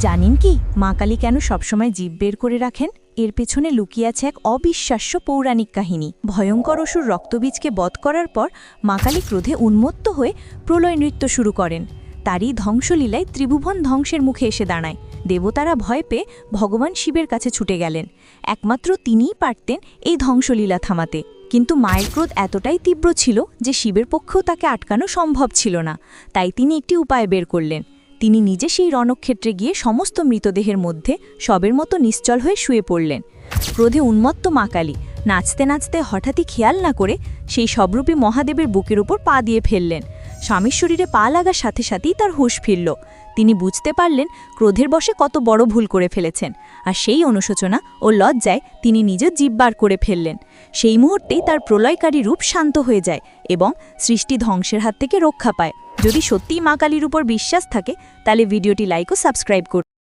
জানেন কি মা কালী কেন সবসময় জিভ বের করে রাখেন? এর পেছনে লুকিয়ে আছে এক অবিশ্বাস্য পৌরাণিক কাহিনী। ভয়ঙ্কর অসুর রক্তবীজকে বধ করার পর মা কালী ক্রোধে উন্মত্ত হয়ে প্রলয় নৃত্য শুরু করেন। তারই ধ্বংসলীলায় ত্রিভুবন ধ্বংসের মুখে এসে দাঁড়ায়। দেবতারা ভয় পেয়ে ভগবান শিবের কাছে ছুটে গেলেন। একমাত্র তিনিই পারতেন এই ধ্বংসলীলা থামাতে। কিন্তু মায়ের ক্রোধ এতটাই তীব্র ছিল যে শিবের পক্ষেও তাকে আটকানো সম্ভব ছিল না। তাই তিনি একটি উপায় বের করলেন। তিনি নিজে সেই রণক্ষেত্রে গিয়ে সমস্ত মৃতদেহের মধ্যে শবের মতো নিশ্চল হয়ে শুয়ে পড়লেন। ক্রোধে উন্মত্ত মা কালী নাচতে নাচতে হঠাৎই খেয়াল না করে সেই সবরূপী মহাদেবের বুকের উপর পা দিয়ে ফেললেন। স্বামীর শরীরে পা লাগার সাথে সাথেই তার হুঁশ ফিরল। তিনি বুঝতে পারলেন ক্রোধের বশে কত বড় ভুল করে ফেলেছেন, আর সেই অনুশোচনা ও লজ্জায় তিনি নিজের জিভ বার করে ফেললেন। সেই মুহূর্তেই তার প্রলয়কারী রূপ শান্ত হয়ে যায় এবং সৃষ্টি ধ্বংসের হাত থেকে রক্ষা পায়। যদি সত্যিই মা কালীর উপর বিশ্বাস থাকে তাহলে ভিডিওটি লাইক ও সাবস্ক্রাইব করুন।